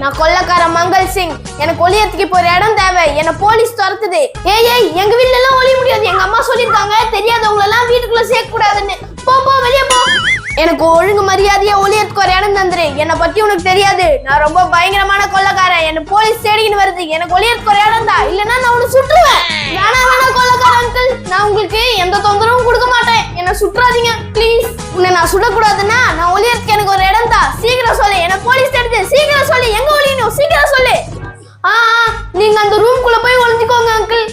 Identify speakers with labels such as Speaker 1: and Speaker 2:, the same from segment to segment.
Speaker 1: நான் கொள்ளக்கார மங்கள் சிங். எனக்கு ஒளியத்துக்கு இப்போ ஒரு இடம் தேவை. என்ன போலீஸ் துரத்துது. ஏய் எங்க வீட்ல எல்லாம் ஒளிய முடியாது. எங்க அம்மா சொல்லிருக்காங்க தெரியாதவங்க எல்லாம் வீட்டுக்குள்ள சேர்க்க கூடாதுன்னு. போ வெளியே போ. எனக்கு ஒழுங்கு மரியாதையா ஒளியத்துக்கு ஒரு இடம் தந்துரு. என்னை பத்தி உனக்கு தெரியாது. நான் ரொம்ப பயங்கரமான கொள்ளக்காரன். என்ன போலீஸ் தேடின்னு வருது. எனக்கு ஒளியத்துக்கு ஒரு இடம் தான், இல்லன்னா நான் உன்னை சுட்டுருவேன். வேணா கொள்ளக்கார அங்கிள், நான் உங்களுக்கு எந்த தொந்தரவும் கொடுக்க மாட்டேன். என்ன சுற்றாதீங்க ப்ளீஸ். உன்னை நான் சுடக்கூடாதுன்னா நான் ஒளியத்துக்கு எனக்கு ஒரு இடம் தான். சீக்கிரம் சொல்லு. என்ன போலீஸ் தேடுது. சீக்கிரம் சொல்லு. எங்க ஒளியணும் சீக்கிரம் சொல்லு. நீங்க அந்த ரூம்குள்ள போய் ஒளிஞ்சுக்கோங்க அங்கிள்.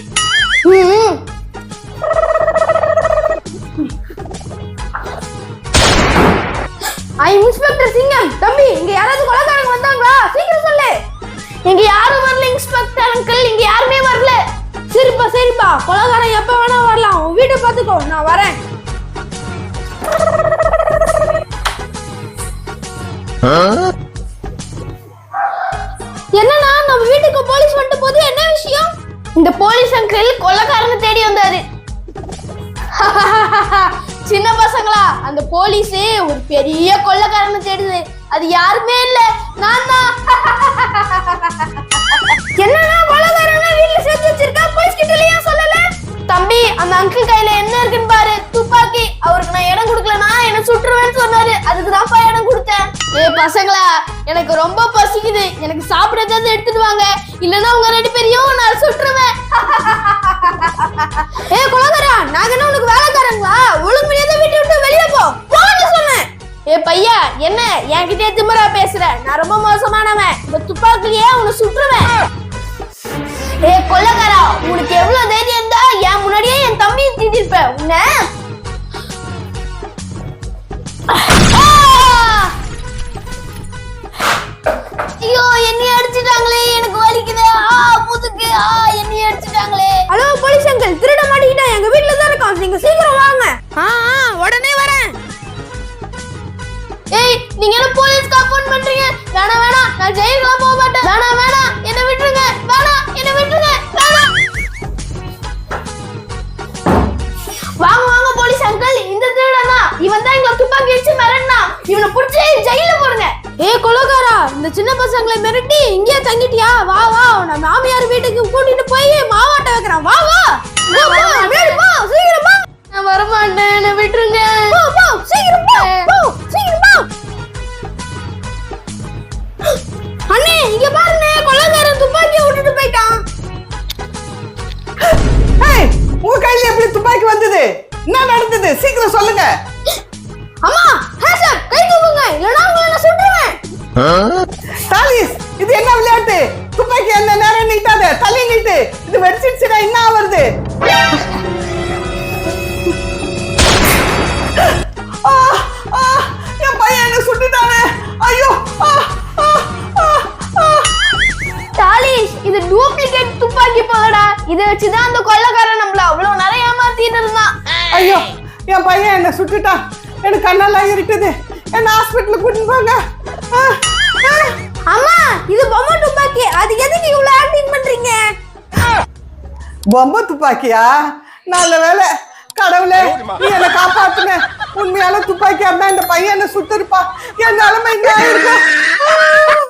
Speaker 1: இன்ஸ்பெக்டர் சிங்கம். தம்பி, இங்க யாராவது கொலைகாரங்க வந்தாங்களா? சீக்கிரம் சொல்லு. இங்க யாரும் வரல இன்ஸ்பெக்டர் அங்கிள். இங்க யாருமே வரல. சரிப்பா கொலைகாரன் எப்ப வேணா வரலாம். உன் வீட்டை பாத்துக்கோ, நான் வரேன். என்னன்னா நம்ம வீட்டுக்கு போலீஸ் வந்துட்டு போது. என்ன விஷயம்? இந்த போலீஸ் அங்கிள் கொலைகாரனை தேடி வந்தாரு. சின்ன பசங்களா, அந்த போலீஸ் ஒரு பெரிய கொள்ளைக்காரனை தேடுது. அது யாருமே இல்ல, நான் தான். என்னன்னா கொள்ளைக்காரனை வீட்ல சேர்த்து வச்சிருக்கா, போலீஸ் கிட்ட ஏன் சொல்லல? தம்பி, அந்த அங்கிள் கையில என்ன இருக்குன்னு பாரு. துப்பாக்கி. அவருக்கு நான் இடம் கொடுக்கலனா என்ன சுட்டுருவேன்னு சொன்னாரு. அதுக்கு தான் இடம் கொடுத்தேன். பசங்களா, எனக்கு ரொம்ப பசிக்குது. எனக்கு சாப்பிட ஏதாவது எடுத்துட்டு வாங்க, இல்லன்னா உங்க ரெண்டு பேரையும் நான் சுட்டுருவேன். கொலைகாரா, நாங்க என்ன உனக்கு வேலைக்காரங்களா? ஒழுங்கு மரியாதை வீட்டை விட்டு வெளியே போ போன்னு சொன்னேன். பையா, என்ன என்கிட்டயே திமிரா பேசுற? நான் ரொம்ப மோசமானவன். இந்த துப்பாக்கிலேயே உன்னை சுட்டுருவேன். கொலைகாரா, உனக்கு எவ்வளவு தைரியம் இருந்தா என் முன்னாடியே என் தம்பியை தீட்டிருப்ப. உன்ன ஐயோ, என்னைய அடிச்சிட்டாங்களே. எனக்கு வலிக்குது. முதுகு. என்னைய அடிச்சிட்டாங்களே. ஹலோ போலீஸ் அங்கிள், திருட மாட்டிக்கிட்டா. எங்க வீட்ல தான் இருக்கான். நீங்க சீக்கிரம் வாங்க. உடனே வரேன். நீங்க என்ன போலீஸ்க்கு ஃபோன் பண்றீங்க? வேணாம், நான் ஜெயிலுக்கு போக மாட்டேன். வேணாம், என்ன விட்டுருங்க. என்ன விட்டுருங்க. வாங்க போலீஸ் அங்கிள், இந்த திருடன் தான். இவன் தான் எங்களை துப்பாக்கி வச்சு மிரட்டினா. இவனை புடிச்சு ஜெயில போடுங்க. கொலைகாரா, இந்த சின்ன பசங்களை மிரட்டி இங்கே தங்கிட்டியா? வா நான் மாமியார் வீட்டுக்கு கூட்டிட்டு போய் மாவாட்ட வைக்கிறேன். வா சீக்கிரம் போ. நான் வர மாட்டேன், என்ன விட்டுருங்க. போ சீக்கிரம் போ. அண்ணே, இங்க பாருங்க, கொலைகாரன் துப்பாக்கியை விட்டுட்டு போயிட்டான்.
Speaker 2: உங்க கையில எப்படி துப்பாக்கி வந்தது? என்ன நடந்தது? சீக்கிரம் சொல்லுங்க.
Speaker 1: அம்மா, கை தூக்குங்க, இல்லனா உங்களை நான் சுட்டுருவேன்.
Speaker 2: தாலிஸ், இது என்ன விளையாட்டு? துப்பாக்கி என்ன நேரம் நீட்டாத, தள்ளி நீட்டு. இது வெடிச்சிடுச்சுனா என்ன ஆவறது? என் பையன் என்ன சுட்டுட்டானே. ஐயோ.
Speaker 1: தாலிஸ், இது டூப்ளிகேட் துப்பாக்கி போலடா. இதை வச்சுதான் அந்த கொள்ளைக்காரன் நம்மள அவ்வளவு நிறைய ஏமாத்திட்டு இருந்தான்.
Speaker 2: ஐயோ, என் பையன் என்ன சுட்டுட்டான். எனக்கு கண்ணெல்லாம் இருக்குது. என்ன ஹாஸ்பிட்டலுக்கு கூட்டிட்டு போங்க.
Speaker 1: அம்மா, இது பொம்மை துப்பாக்கி. அது எதுக்கு இவ்வளவு ஆக்டிங் பண்றீங்க?
Speaker 2: பொம்மை துப்பாக்கியா? நல்ல வேலை, கடவுளே, நீ என்ன காப்பாத்துன. உண்மையால துப்பாக்கியா இருந்தா இந்த பையன் என்ன சுட்டு இருப்பா. என் நிலைமை என்ன இருக்கும்?